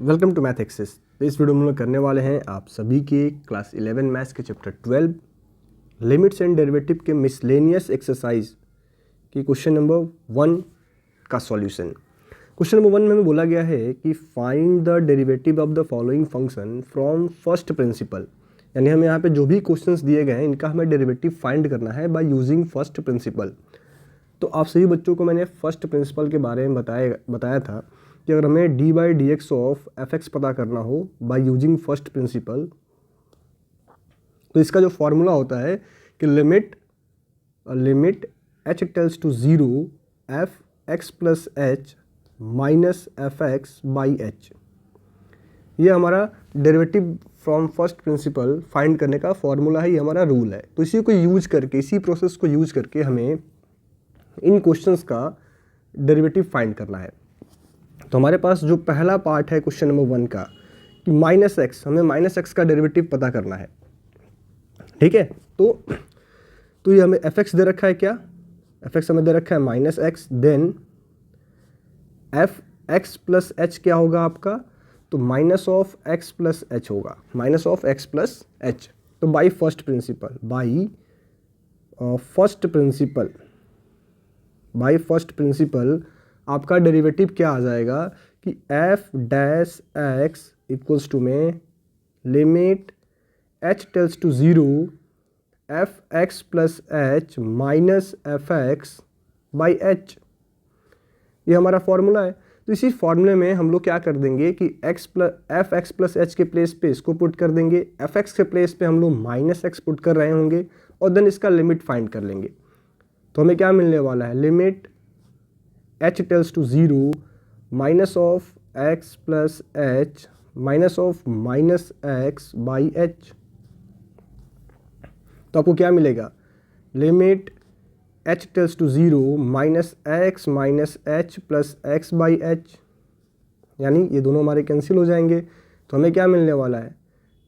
Welcome to math access. तो इस video में हम लोग करने वाले हैं आप सभी के क्लास 11 मैथ्स के चैप्टर 12 लिमिट्स एंड डेरिवेटिव के मिसलेनियस एक्सरसाइज की क्वेश्चन नंबर 1 का सॉल्यूशन। क्वेश्चन नंबर 1 में हमें बोला गया है कि find the derivative of the following function from first principal. यानी हमें यहाँ पे जो भी क्वेश्चंस दिए गए हैं इनका हमें डेरिवेटिव फाइंड करना है बाय यूजिंग फर्स्ट प्रिंसिपल। तो आप सभी बच्चों को मैंने फर्स्ट प्रिंसिपल के बारे में बताया था कि अगर हमें D by D x of F x पता करना हो बाय यूजिंग फर्स्ट प्रिंसिपल, तो इसका जो फॉर्मूला होता है कि limit H tales to zero F x plus H minus F x by H. ये हमारा derivative from first principle find करने का फॉर्मूला है, ये हमारा रूल है। तो इसी को यूज करके, इसी प्रोसेस को यूज करके हमें इन क्वेश्चंस का डेरिवेटिव फाइंड करना है। तो हमारे पास जो पहला पार्ट है क्वेश्चन नंबर 1 का कि माइनस एक्स, हमें माइनस एक्स का डेरिवेटिव पता करना है। ठीक है, तो ये हमें एफ एक्स दे रखा है, क्या एफ एक्स हमें दे रखा है minus x, then F x plus H क्या होगा आपका, तो minus of x plus h होगा, minus of x plus h. तो बाई फर्स्ट प्रिंसिपल आपका डेरिवेटिव क्या आ जाएगा कि f dash x equals to में limit H tales to zero F x plus H minus F x by H. ये हमारा फॉर्मूला है। तो इसी फॉर्मूले में हम लोग क्या कर देंगे कि एफ एक्स प्लस एच के प्लेस पे इसको पुट कर देंगे, एफ एक्स के प्लेस पे हम लोग माइनस एक्स पुट कर रहे होंगे और देन इसका लिमिट फाइंड कर लेंगे। तो हमें क्या मिलने वाला है, limit H tales to zero minus of x plus H minus of minus X by H. तो आपको क्या मिलेगा, limit H tales to zero minus H plus X by H, यानी ये दोनों हमारे कैंसिल हो जाएंगे। तो हमें क्या मिलने वाला है,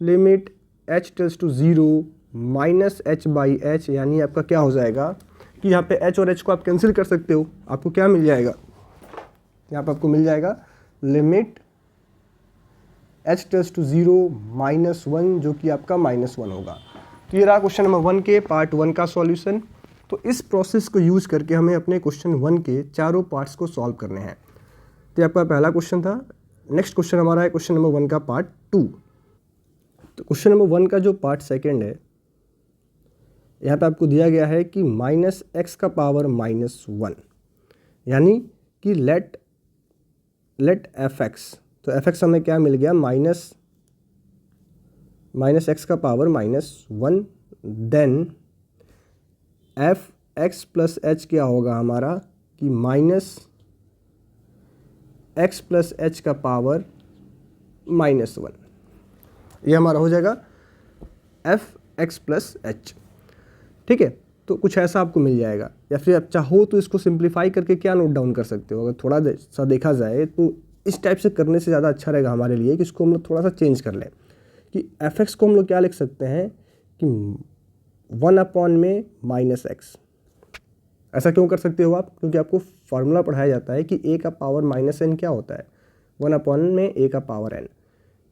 limit H tales to zero minus H by H, यानी आपका क्या हो जाएगा कि यहाँ पे h और h को आप कैंसिल कर सकते हो। आपको क्या मिल जाएगा, यहाँ पे आपको मिल जाएगा limit h tales to zero minus one, जो कि आपका माइनस वन होगा। तो ये रहा क्वेश्चन नंबर 1 के पार्ट 1 का सॉल्यूशन। तो इस प्रोसेस को यूज करके हमें अपने क्वेश्चन 1 के चारों पार्ट्स को सॉल्व करने हैं। तो ये आपका पहला क्वेश्चन था। नेक्स्ट क्वेश्चन हमारा है क्वेश्चन नंबर 1 का पार्ट 2। तो क्वेश्चन नंबर 1 का जो पार्ट सेकेंड है, यहाँ पे आपको दिया गया है कि माइनस एक्स का पावर माइनस वन, यानी कि लेट एफ एक्स। तो एफ एक्स हमें क्या मिल गया, माइनस एक्स का power minus one, then F x plus H क्या होगा हमारा कि माइनस एक्स प्लस एच का पावर माइनस वन। ये हमारा हो जाएगा एफ एक्स प्लस एच। ठीक है, तो कुछ ऐसा आपको मिल जाएगा। या फिर आप चाहो तो इसको सिंप्लीफाई करके क्या नोट डाउन कर सकते हो, अगर थोड़ा सा देखा जाए तो इस टाइप से करने से ज़्यादा अच्छा रहेगा हमारे लिए कि इसको हम लोग थोड़ा सा चेंज कर लें कि एफ एक्स को हम लोग क्या लिख सकते हैं कि 1 अपॉन में माइनस एक्स। ऐसा क्यों कर सकते हो आप, क्योंकि आपको फार्मूला पढ़ाया जाता है कि ए का पावर माइनस एन क्या होता है, 1 अपॉन में ए का पावर एन।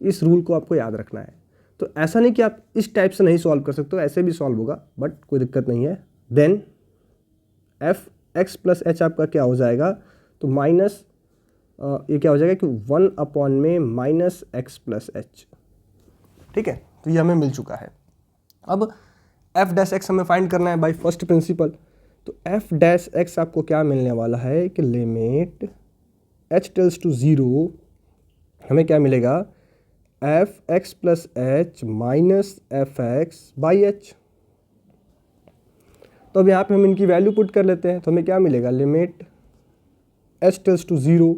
इस रूल को आपको याद रखना है। तो ऐसा नहीं कि आप इस टाइप से नहीं सॉल्व कर सकते हो, ऐसे भी सॉल्व होगा, बट कोई दिक्कत नहीं है। Then F x plus H आपका क्या हो जाएगा, तो माइनस ये क्या हो जाएगा कि 1 अपॉन में माइनस एक्स प्लस एच। ठीक है, तो ये हमें मिल चुका है। अब एफ डैश एक्स हमें फाइंड करना है बाय फर्स्ट प्रिंसिपल। तो एफ डैश एक्स आपको क्या मिलने वाला है कि limit H tales to zero हमें क्या मिलेगा, F x plus H minus F x by H. तो अब यहाँ पे हम इनकी वैल्यू पुट कर लेते हैं। तो हमें क्या मिलेगा, limit H tales to zero,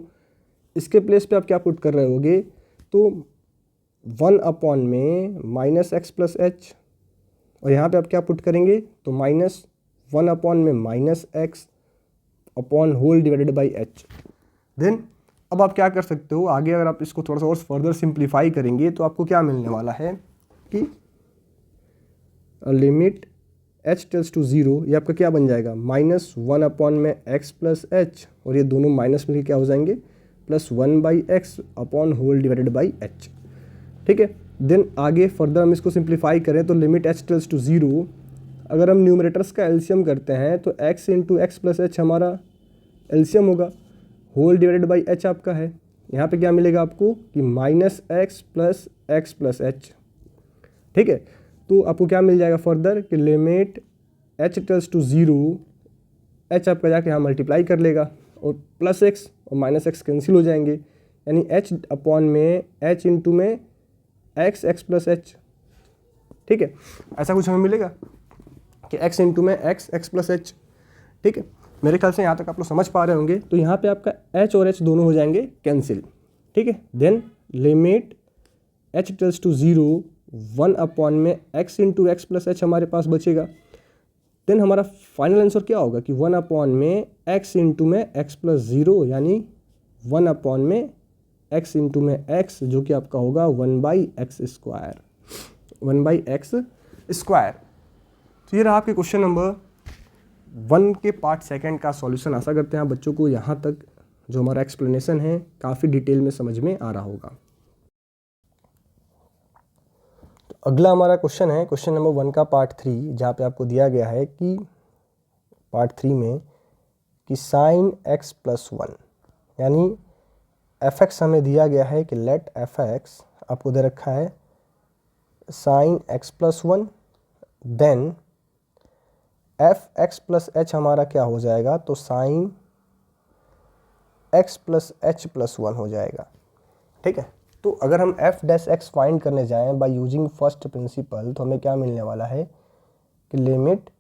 इसके प्लेस पे आप क्या पुट कर रहे होगे, तो 1 अपॉन में माइनस एक्स प्लस एच, और यहाँ पे आप क्या पुट करेंगे, तो माइनस 1 अपॉन में minus X upon whole divided by H. Then अब आप क्या कर सकते हो आगे, अगर आप इसको थोड़ा सा और फर्दर सिंप्लीफाई करेंगे तो आपको क्या मिलने वाला है कि limit H tales to zero, ये आपका क्या बन जाएगा, माइनस 1 अपॉन में एक्स प्लस एच, और ये दोनों माइनस मिलकर क्या हो जाएंगे, plus 1/x upon whole divided by h। ठीक है, देन आगे फर्दर हम इसको सिंप्लीफाई करें तो लिमिट h टेल्स टू 0, अगर हम न्यूमरेटर्स का एलसीएम करते हैं तो x into x plus H हमारा एलसीएम होगा, होल डिवाइडेड बाई h आपका है। यहाँ पे क्या मिलेगा आपको कि माइनस एक्स प्लस एच। ठीक है, तो आपको क्या मिल जाएगा फर्दर कि limit h tales to 0, h आपका जाके यहाँ मल्टीप्लाई कर लेगा और प्लस एक्स और माइनस एक्स कैंसिल हो जाएंगे, यानी h अपॉन में h इंटू में एक्स प्लस एच। ठीक है, ऐसा कुछ हमें मिलेगा कि x इंटू में एक्स प्लस एच। ठीक है, मेरे ख्याल से यहाँ तक आप लोग समझ पा रहे होंगे। तो यहाँ पे आपका h और h दोनों हो जाएंगे कैंसिल। ठीक है, then limit h tales to 0, 1 upon में x into x plus h हमारे पास बचेगा। देन हमारा फाइनल आंसर क्या होगा कि 1 अपॉन में x इंटू में एक्स प्लस 0, यानी 1 अपॉन में x इंटू में x, जो कि आपका होगा 1/x स्क्वायर, 1/x स्क्वायर। तो ये रहा आपके क्वेश्चन नंबर 1 के पार्ट सेकंड का सॉल्यूशन। आशा करते हैं आप बच्चों को यहाँ तक जो हमारा एक्सप्लेनेशन है काफ़ी डिटेल में समझ में आ रहा होगा। तो अगला हमारा क्वेश्चन है क्वेश्चन नंबर 1 का पार्ट 3, जहाँ पे आपको दिया गया है कि पार्ट 3 में कि साइन x प्लस 1, यानी fx हमें दिया गया है कि लेट fx आपको दे रखा है sine x plus 1, then fx plus h हमारा क्या हो जाएगा, तो sine x plus h plus 1 हो जाएगा। ठीक है, तो अगर हम f डैश x फाइंड करने जाएं बाय यूजिंग फर्स्ट प्रिंसिपल, तो हमें क्या मिलने वाला है कि limit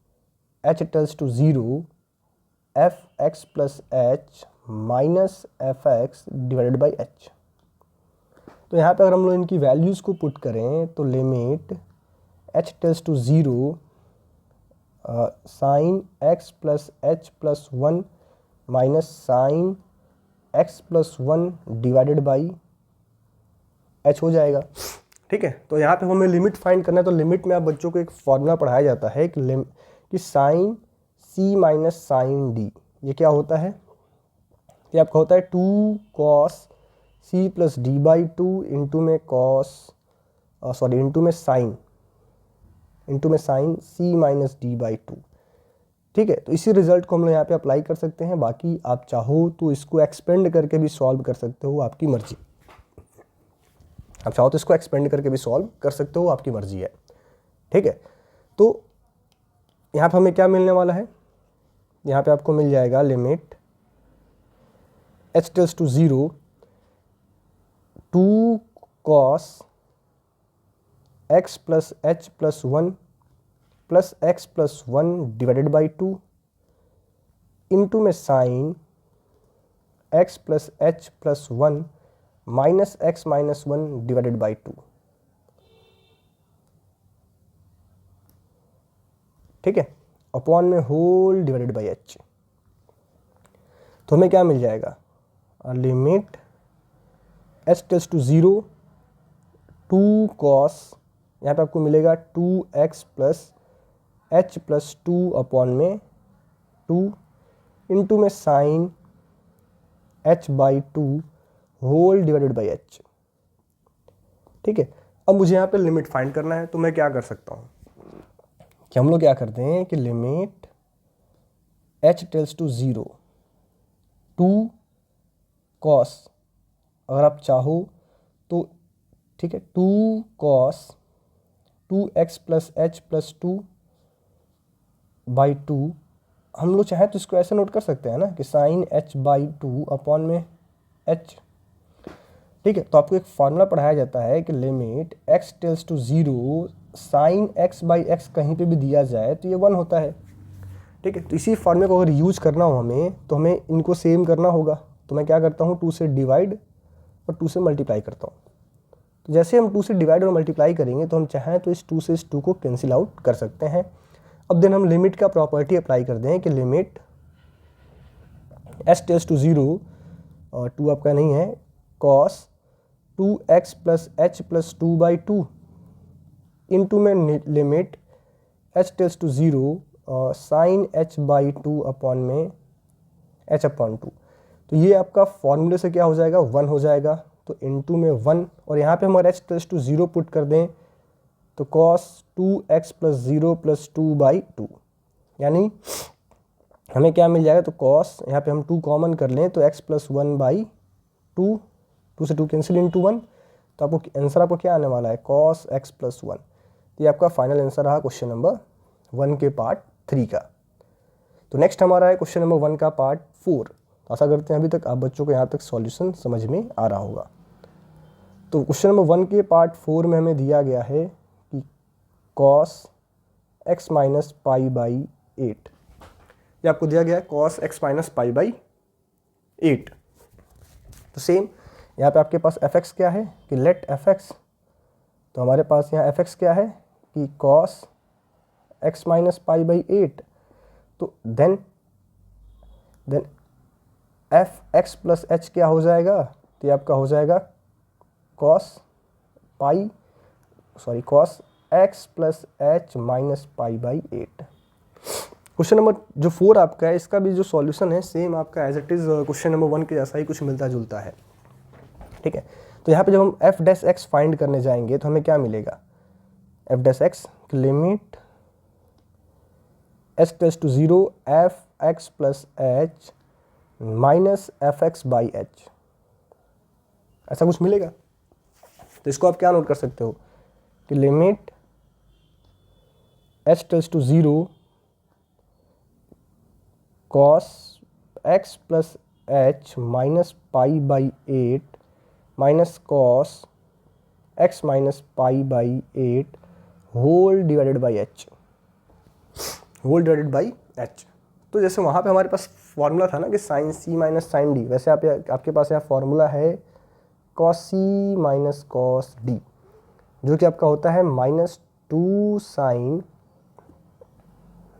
h tales to 0, fx plus h minus fx divided by h। तो यहाँ पे अगर हम लोग इनकी वैल्यूज़ को पुट करें तो limit h tales to 0, sine x plus h plus 1 minus sine x plus 1 divided by h हो जाएगा। ठीक है, तो यहाँ पे हमें लिमिट फाइंड करना है। तो लिमिट में आप बच्चों को एक फॉर्मूला पढ़ाया जाता है कि sine c minus sine d, ये क्या होता है, ये आपका होता है 2 cos c plus d by 2 into में इंटू में sine c minus d by 2। ठीक है, तो इसी रिजल्ट को हम लोग यहाँ पे अप्लाई कर सकते हैं। बाकी आप चाहो तो इसको एक्सपेंड करके भी सॉल्व कर सकते हो, आपकी मर्जी। आप चाहो तो इसको एक्सपेंड करके भी सॉल्व कर सकते हो, आपकी मर्जी है। ठीक है, तो यहाँ पे हमें क्या मिलने वाला है, यहाँ पे आपको मिल जाएगा limit h tales to 0, 2 cos x plus h plus 1 plus x plus 1 divided by 2 into में sine x plus h plus 1 minus x minus 1 divided by 2। ठीक है, अपॉन में होल डिवाइडेड बाई h। तो हमें क्या मिल जाएगा, limit h tales to 0, 2 cos, यहाँ पे आपको मिलेगा 2x plus h plus 2 upon में 2 इंटू में sine h by 2 whole divided by h। ठीक है, अब मुझे यहाँ पे लिमिट फाइंड करना है। तो मैं क्या कर सकता हूँ कि हम लोग क्या करते हैं कि limit h tales to 0, 2 cos, अगर आप चाहो तो ठीक है 2 cos 2x plus h plus 2 by 2, हम लोग चाहें तो इसको ऐसे नोट कर सकते हैं ना कि साइन h बाई 2 अपॉन में h। ठीक है, तो आपको एक फार्मूला पढ़ाया जाता है कि limit x tends to 0, sine x by x कहीं पे भी दिया जाए तो ये 1 होता है। ठीक है, तो इसी फार्मूले को अगर यूज करना हो हमें, तो हमें इनको सेम करना होगा। तो मैं क्या करता हूँ, 2 से डिवाइड और 2 से मल्टीप्लाई करता हूँ। तो जैसे हम 2 से डिवाइड और मल्टीप्लाई करेंगे तो हम चाहें तो इस 2 से इस 2 को कैंसिल आउट कर सकते हैं। अब देन हम लिमिट का प्रॉपर्टी अप्लाई कर दें कि लिमिट h टेल्स टू 0, और 2 आपका नहीं है, cos 2x plus h plus 2 by 2 into में limit h tales to 0, sine h by 2 upon में h अपॉन 2। तो तो ये आपका फॉर्मूले से क्या हो जाएगा, 1 हो जाएगा। तो इनटू में 1, और यहाँ पे हम अगर h + 0 पुट कर दें तो cos 2x + 0 + 2/2, यानी हमें क्या मिल जाएगा, तो cos यहाँ पे हम 2 कॉमन कर लें तो x + 1/2, 2 से 2 कैंसिल इनटू 1, तो आपको आंसर आपको क्या आने वाला है, cos x + 1। तो ये आपका फाइनल आंसर रहा क्वेश्चन नंबर 1 के पार्ट 3 का। तो नेक्स्ट हमारा है क्वेश्चन नंबर 1 का पार्ट 4। आशा करते हैं अभी तक आप बच्चों को यहाँ तक सॉल्यूशन समझ में आ रहा होगा। तो क्वेश्चन नंबर 1 के पार्ट 4 में हमें दिया गया है कि cos x - π/8, ये आपको दिया गया है cos x - π/8। तो सेम यहाँ पे आपके पास fx क्या है कि लेट fx, तो हमारे पास यहाँ fx क्या है कि cos x - π/8, तो देन fx + h क्या हो जाएगा, तो ये आपका हो जाएगा cos x + h - π/8। Question number जो 4 आपका है, इसका भी जो सॉल्यूशन है सेम आपका as it is question number 1 के जैसा ही कुछ मिलता जुलता है, ठीक है। तो यहाँ पे जब हम f' फाइंड करने जाएंगे तो हमें क्या मिलेगा, f' limit h → 0 fx + h minus fx/h, ऐसा कुछ मिलेगा। तो इसको आप क्या नोट कर सकते हो कि limit h → 0 cos x + h minus π/8 minus cos x - π/8 whole divided by h। तो जैसे वहाँ पे हमारे पास फॉर्मूला था ना कि sin c - sin d, वैसे आपके पास यहाँ फॉर्मूला है cos c - cos d, जो कि आपका होता है -2 sin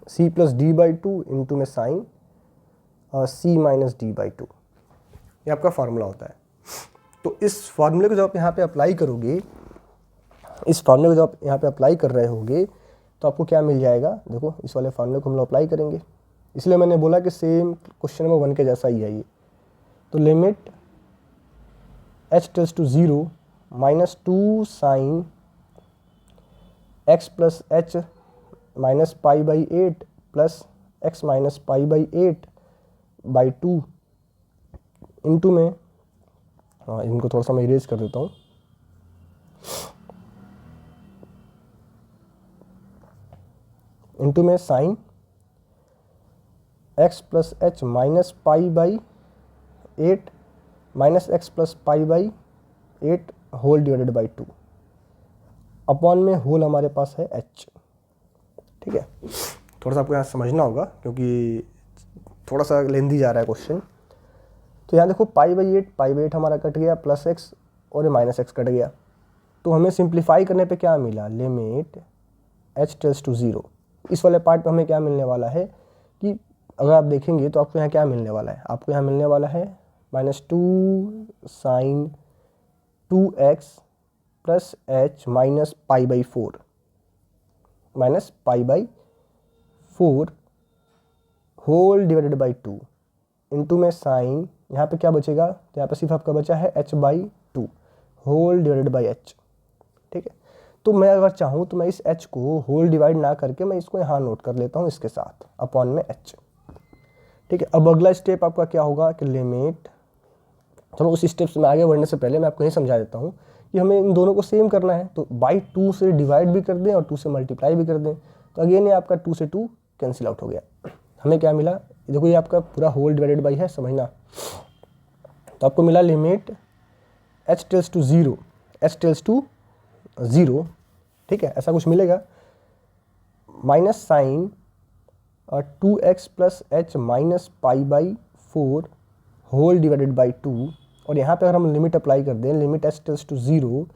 c + d/2 इंटू में sin c - d/2, ये आपका फार्मूला होता है। तो इस फार्मूले को जब आप यहाँ पे अप्लाई करोगे, इस फार्मूले को जब आप यहाँ पे अप्लाई कर रहे होगे तो आपको क्या मिल जाएगा, देखो इस वाले फार्मूले को हम लोग अप्लाई करेंगे, इसलिए मैंने बोला कि सेम क्वेश्चन नंबर 1 के जैसा ही है ये। तो limit h → 0 -2 sin x + h minus π/8 plus x - π/8/2 into में, इनको थोड़ा सा मैं इरेज कर देता हूँ, इंटू में sine x + h minus π/8 minus x + π/8 whole divided by 2 upon में होल हमारे पास है h, ठीक है। थोड़ा सा आपको यहाँ समझना होगा क्योंकि थोड़ा सा लेंदी जा रहा है क्वेश्चन। तो यहाँ देखो π/8 हमारा कट गया, प्लस x और ये माइनस x कट गया, तो हमें सिंप्लीफाई करने पे क्या मिला, लिमिट h टेल्स टू 0। इस वाले पार्ट पे हमें क्या मिलने वाला है कि अगर आप देखेंगे तो आपको यहाँ क्या मिलने वाला है, आपको यहाँ मिलने वाला है -2 sin 2x plus h minus π/4 minus π/4 whole divided by 2 into में साइन, यहाँ पे क्या बचेगा, तो यहाँ पे सिर्फ आपका बचा है h/2 whole divided by h, ठीक है। तो मैं अगर चाहूँ तो मैं इस h को होल डिवाइड ना करके मैं इसको यहाँ नोट कर लेता हूँ इसके साथ अपॉन में h, ठीक है। अब अगला स्टेप आपका क्या होगा कि लिमिट, चलो उस स्टेप में आगे बढ़ने से पहले मैं आपको यही समझा देता हूँ कि हमें इन दोनों को सेम करना है, तो बाई 2 से डिवाइड भी कर दें और 2 से मल्टीप्लाई भी कर दें, तो अगेन ये आपका 2 से 2 कैंसिल आउट हो गया। हमें क्या मिला, देखो ये आपका पूरा होल डिवाइडेड बाई है, समझना। तो आपको मिला लिमिट h टेल्स टू 0, ठीक है, ऐसा कुछ मिलेगा, minus sine 2x plus h minus π/4 whole divided by 2, और यहाँ पे अगर हम लिमिट अप्लाई कर दें, limit h tales to 0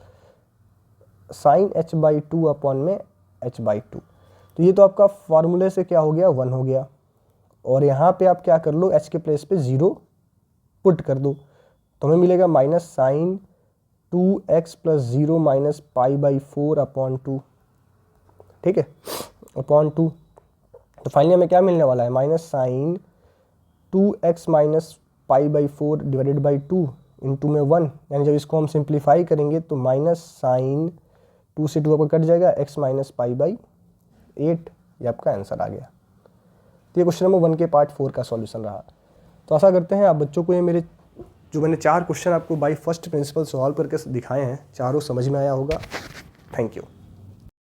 sine h/2 upon में h/2, तो ये तो आपका फार्मूले से क्या हो गया, 1 हो गया। और यहाँ पे आप क्या कर लो, h के प्लेस पे 0 पुट कर दो, तो हमें मिलेगा minus sine 2x plus 0 minus π/4 upon 2, ठीक है, अपॉन 2। तो फाइनली हमें क्या मिलने वाला है, माइनस साइन 2x माइनस पाई/4 डिवाइडेड बाई 2 इंटू में 1, यानी जब इसको हम सिंप्लीफाई करेंगे तो माइनस साइन 2 से 2 आपका कट जाएगा, x माइनस पाई/8, ये आपका आंसर आ गया। तो ये क्वेश्चन नंबर 1 के पार्ट 4 का सॉल्यूशन रहा। तो आशा करते हैं आप बच्चों को ये मेरे जो मैंने 4 क्वेश्चन आपको बाय फर्स्ट प्रिंसिपल सॉल्व करके दिखाए हैं, चारों समझ में आया होगा। Thank you.